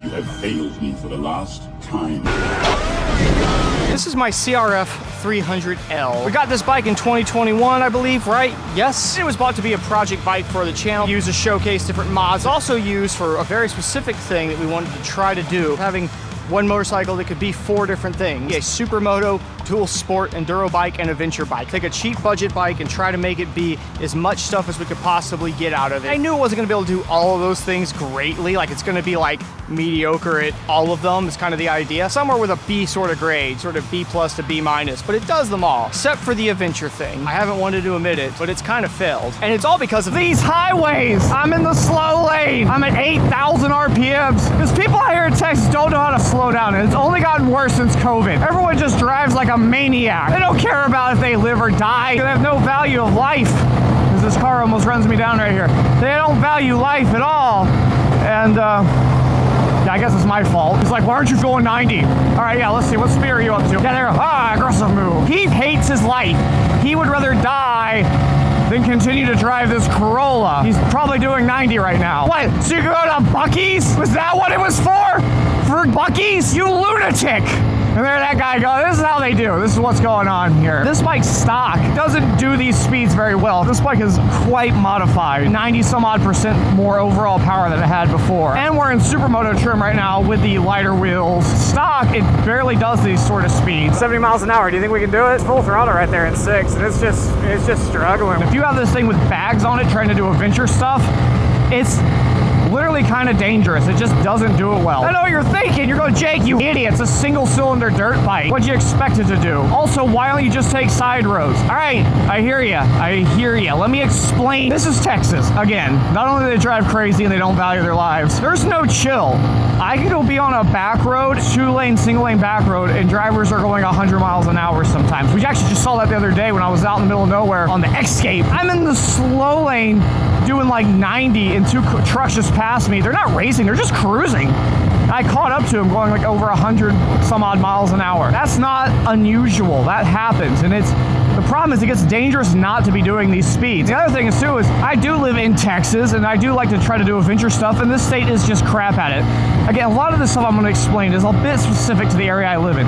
You have failed me for the last time. This is my CRF 300L. We got this bike in 2021, I believe, right? Yes. It was bought to be a project bike for the channel, used to showcase different mods, also used for a very specific thing that we wanted to try to do, having one motorcycle that could be 4 different things. A supermoto, dual sport, enduro bike, and adventure bike. Take a cheap budget bike and try to make it be as much stuff as we could possibly get out of it. I knew it wasn't gonna be able to do all of those things greatly, like it's gonna be like mediocre at all of them is kind of the idea. Somewhere with a B sort of grade, sort of B plus to B minus, but it does them all, except for the adventure thing. I haven't wanted to admit it, but it's kind of failed. And it's all because of these highways. I'm in the slow lane. I'm at 8,000 RPMs. Because people out here in Texas don't know how to slow down, and it's only gotten worse since COVID. Everyone just drives like a maniac. They don't care about if they live or die. They have no value of life. Because this car almost runs me down right here. They don't value life at all. And yeah, I guess it's my fault. He's like, why aren't you going 90? All right, yeah, let's see. What speed are you up to? Yeah, there. Aggressive move. He hates his life. He would rather die than continue to drive this Corolla. He's probably doing 90 right now. What? So you go to Buc-ee's? Was that what it was for? For Buc-ee's? You lunatic! And there that guy goes. This is how they do. This is what's going on here. This bike's stock. It doesn't do these speeds very well. This bike is quite modified. 90 some odd % more overall power than it had before. And we're in supermoto trim right now with the lighter wheels. Stock, it barely does these sort of speeds. 70 miles an hour. Do you think we can do it? It's full throttle right there in 6. And it's just struggling. If you have this thing with bags on it trying to do adventure stuff, it's literally kind of dangerous. It just doesn't do it well. I know what you're thinking. You're going, Jake, you idiot. It's a single cylinder dirt bike. What'd you expect it to do? Also, why don't you just take side roads? All right, I hear you. I hear you. Let me explain. This is Texas. Again, not only do they drive crazy and they don't value their lives, there's no chill. I can go be on a back road, 2-lane, single-lane back road, and drivers are going 100 miles an hour sometimes. We actually just saw that the other day when I was out in the middle of nowhere on the Escape. I'm in the slow lane doing like 90 and 2 trucks just passed me. They're not racing, they're just cruising. I caught up to him going like over 100 some odd miles an hour. That's not unusual. That happens. And the problem is it gets dangerous not to be doing these speeds. The other thing is too is I do live in Texas and I do like to try to do adventure stuff, and this state is just crap at it. Again, a lot of this stuff I'm going to explain is a bit specific to the area I live in.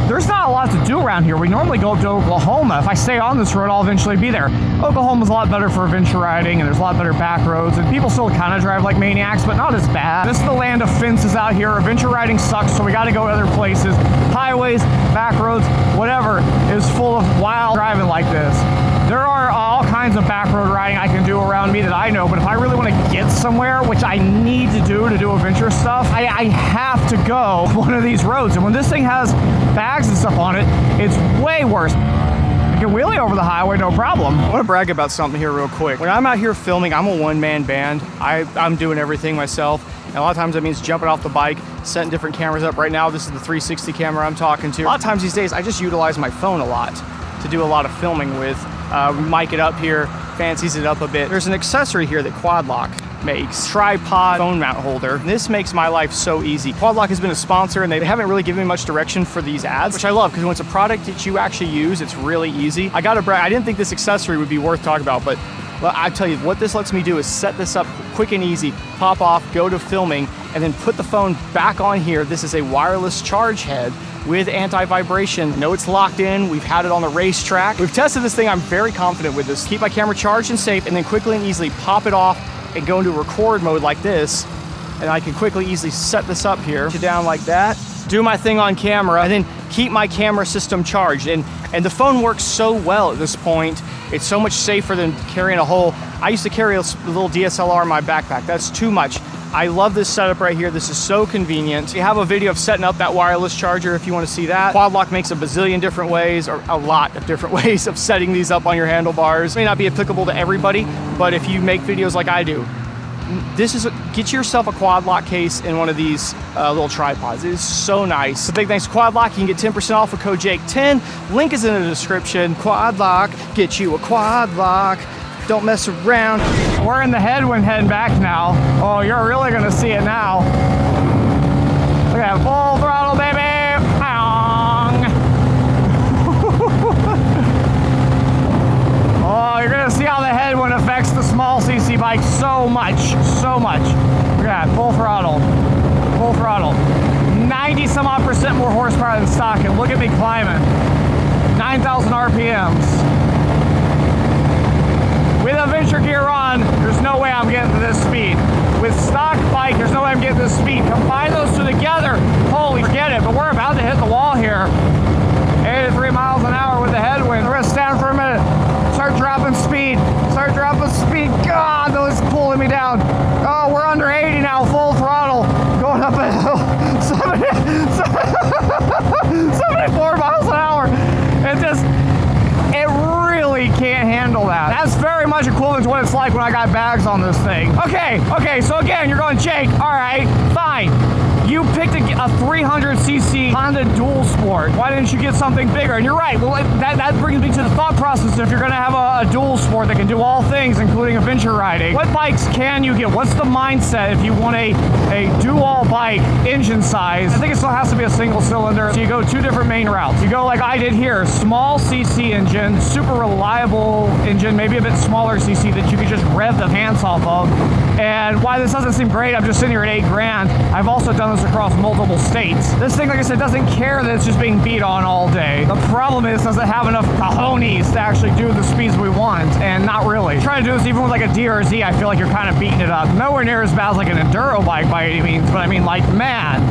There's not a lot to do around here. We normally go up to Oklahoma. If I stay on this road, I'll eventually be there. Oklahoma's a lot better for adventure riding, and there's a lot better back roads, and people still kind of drive like maniacs, but not as bad. This is the land of fences out here. Adventure riding sucks, so we got to go to other places. Highways, back roads, whatever is full of wild driving like this. There are all kinds of back road riding I can do around me that I know, but if I really want to get somewhere, which I need to do adventure stuff, I have to go one of these roads. And when this thing has bags and stuff on it, it's way worse. I can wheelie over the highway, no problem. I want to brag about something here real quick. When I'm out here filming, I'm a one-man band. I'm doing everything myself. And a lot of times that means jumping off the bike, setting different cameras up. Right now, this is the 360 camera I'm talking to. A lot of times these days, I just utilize my phone a lot to do a lot of filming with. We mic it up here, fancies it up a bit. There's an accessory here that Quadlock makes, tripod phone mount holder. This makes my life so easy. Quadlock has been a sponsor and they haven't really given me much direction for these ads, which I love because when it's a product that you actually use, it's really easy. I gotta brag, I didn't think this accessory would be worth talking about, but I tell you, what this lets me do is set this up quick and easy, pop off, go to filming, and then put the phone back on here. This is a wireless charge head with anti-vibration. I know it's locked in. We've had it on the racetrack. We've tested this thing. I'm very confident with this. Keep my camera charged and safe, and then quickly and easily pop it off and go into record mode like this. And I can quickly, easily set this up here, down like that, do my thing on camera, and then keep my camera system charged. And the phone works so well at this point. It's so much safer than carrying a whole, I used to carry a little DSLR in my backpack. That's too much. I love this setup right here. This is so convenient. We have a video of setting up that wireless charger if you want to see that. Quadlock makes a bazillion different ways, or a lot of different ways of setting these up on your handlebars. It may not be applicable to everybody, but if you make videos like I do, get yourself a Quadlock case and one of these little tripods. It is so nice. So big thanks to Quadlock. You can get 10% off with code Jake10. Link is in the description. Quadlock, get you a Quadlock. Don't mess around. We're in the headwind heading back now. Oh, you're really gonna see it now. Look at that, full throttle, baby. Oh, you're gonna see how the headwind affects the small CC bike so much, so much. Look at that, full throttle, full throttle. some odd percent more horsepower than stock, and look at me climbing. 9,000 RPMs. With a Venture gear on, there's no way I'm getting to this speed. With stock bike, there's no way I'm getting this speed. Combine those two together, holy, forget it. But we're about to hit the wall here. 83 miles an hour with the headwind. We're gonna stand for a minute. Start dropping speed. Start dropping speed. God, those pulling me down. Oh, we're under 80 now, full throttle. Going up a hill. 74 miles an hour. It really can't handle that. That's very much equivalent to what it's like when I got bags on this thing. Okay, so again, you're going, Jake, all right, fine. You picked a 300cc Honda Dual Sport. Why didn't you get something bigger? And you're right. Well, that brings me to the thought process. If you're going to have a Dual Sport that can do all things, including adventure riding, what bikes can you get? What's the mindset if you want a dual bike engine size? I think it still has to be a single cylinder. So you go two different main routes. You go like I did here, small CC engine, super reliable engine, maybe a bit smaller CC that you could just rev the pants off of. And why this doesn't seem great, I'm just sitting here at $8,000. I've also done this across multiple states. This thing, like I said, doesn't care that it's just being beat on all day. The problem is, does it have enough cojones to actually do the speeds we want? And not really. Trying to do this even with like a DRZ, I feel like you're kind of beating it up. Nowhere near as bad as like an enduro bike by any means, but I mean, like, man,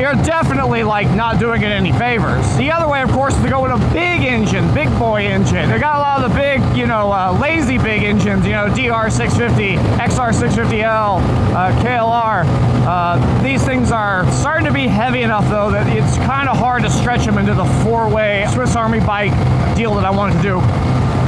you're definitely like not doing it any favors. The other way, of course, is to go with a big engine, big boy engine. They got a lot of the big, lazy big engines, DR650, XR650L, KLR. These things are starting to be heavy enough, though, that it's kind of hard to stretch them into the four-way Swiss Army bike deal that I wanted to do.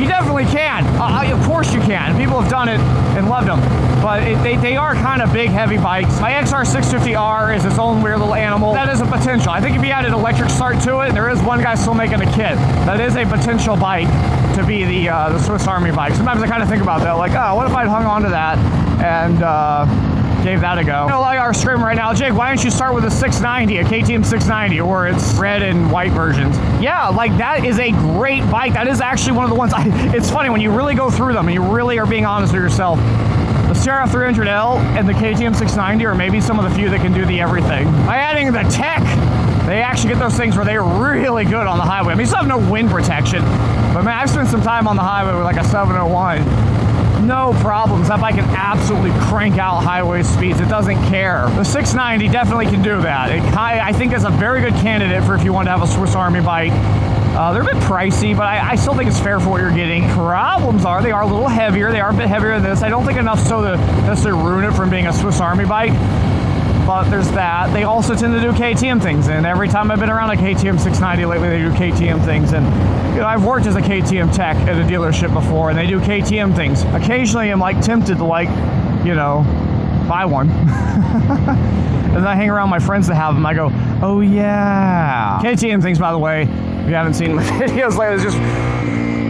You definitely can. Of course you can. People have done it and loved them. But they are kind of big, heavy bikes. My XR650R is its own weird little animal. That is a potential. I think if you added electric start to it, and there is one guy still making a kit, that is a potential bike to be the Swiss Army bike. Sometimes I kind of think about that, like, oh, what if I'd hung on to that and gave that a go? A lot of our screaming right now, Jake, why don't you start with a 690, a KTM 690, or its red and white versions? Yeah, like that is a great bike. That is actually one of the ones, it's funny when you really go through them and you really are being honest with yourself. The CRF 300L and the KTM 690 are maybe some of the few that can do the everything. By adding the tech, they actually get those things where they're really good on the highway. I mean, you still have no wind protection, but man, I've spent some time on the highway with like a 701. No problems. That bike can absolutely crank out highway speeds. It doesn't care. The 690 definitely can do that. I think it's a very good candidate for if you want to have a Swiss Army bike. They're a bit pricey, but I still think it's fair for what you're getting. Problems are they are a little heavier. They are a bit heavier than this. I don't think enough so to necessarily ruin it from being a Swiss Army bike. But there's that. They also tend to do KTM things, and every time I've been around a KTM 690 lately, they do KTM things. And I've worked as a KTM tech at a dealership before, and they do KTM things. Occasionally, I'm like tempted to buy one. And then I hang around my friends that have them. I go, oh yeah. KTM things, by the way, if you haven't seen my videos lately,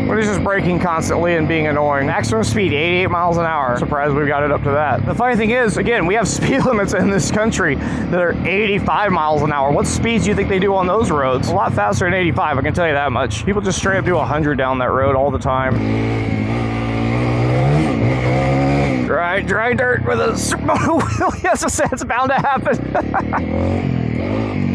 we're just braking constantly and being annoying. Maximum speed, 88 miles an hour. Surprised we got it up to that. The funny thing is, again, we have speed limits in this country that are 85 miles an hour. What speeds do you think they do on those roads? A lot faster than 85, I can tell you that much. People just straight up do 100 down that road all the time. Dry dirt with a supermoto wheel. Yes, it's bound to happen.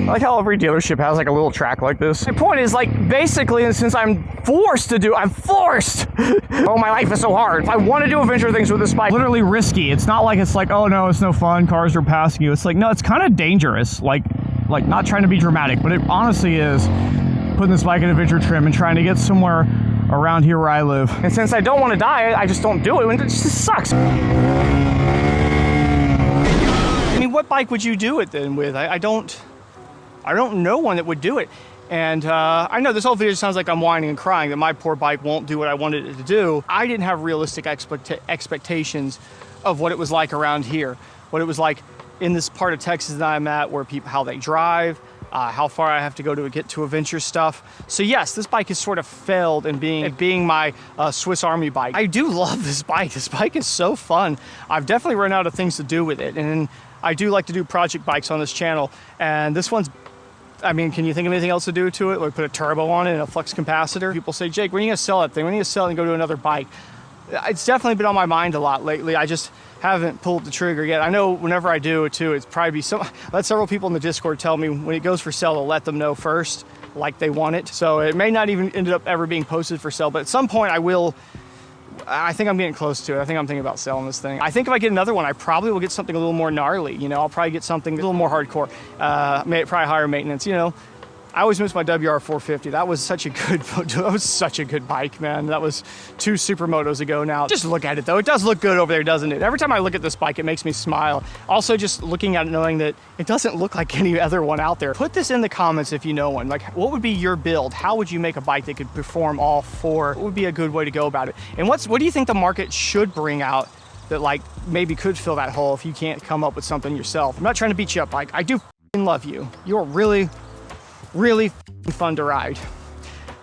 I like how every dealership has like a little track like this. My point is, like, basically, since I'm forced. Oh, my life is so hard. If I want to do adventure things with this bike, literally risky. It's not like it's like, oh no, it's no fun, cars are passing you. It's like, no, it's kind of dangerous. Like not trying to be dramatic, but it honestly is putting this bike in adventure trim and trying to get somewhere around here where I live. And since I don't want to die, I just don't do it, and it just sucks. I mean, what bike would you do it then with? I don't know one that would do it. And I know this whole video sounds like I'm whining and crying that my poor bike won't do what I wanted it to do. I didn't have realistic expectations of what it was like around here, what it was like in this part of Texas that I'm at, where people, how they drive, how far I have to go to get to adventure stuff. So yes, this bike has sort of failed in being my Swiss Army bike. I do love this bike. This bike is so fun. I've definitely run out of things to do with it, and I do like to do project bikes on this channel, and this one's, I mean, can you think of anything else to do to it? Like put a turbo on it and a flux capacitor? People say, Jake, when are you gonna sell that thing? When are you gonna sell it and go to another bike? It's definitely been on my mind a lot lately. I just haven't pulled the trigger yet. I know whenever I do it too, it's probably be so. Let several people in the Discord tell me when it goes for sale, I'll let them know first, like they want it. So it may not even end up ever being posted for sale, but at some point I will. I think I'm getting close to it. I think I'm thinking about selling this thing. I think if I get another one, I probably will get something a little more gnarly. You know, I'll probably get something a little more hardcore, probably higher maintenance. You know, I always miss my WR450. That was such a good bike, man. That was 2 supermotos ago now. Just look at it though. It does look good over there, doesn't it? Every time I look at this bike, it makes me smile. Also, just looking at it, knowing that it doesn't look like any other one out there. Put this in the comments if you know one. Like, what would be your build? How would you make a bike that could perform all 4? What would be a good way to go about it? And what do you think the market should bring out that like maybe could fill that hole if you can't come up with something yourself? I'm not trying to beat you up, Bike. I do love you. You're really fun to ride,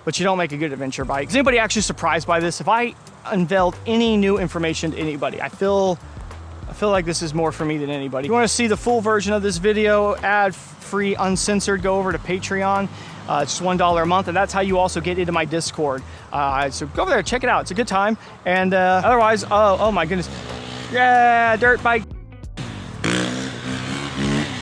but you don't make a good adventure bike. Is anybody actually surprised by this? If I unveiled any new information to anybody, I feel like this is more for me than anybody. If you want to see the full version of this video, ad-free, uncensored, go over to Patreon. It's just $1 a month, and that's how you also get into my Discord. So go over there, check it out. It's a good time. And otherwise, oh my goodness. Yeah, dirt bike.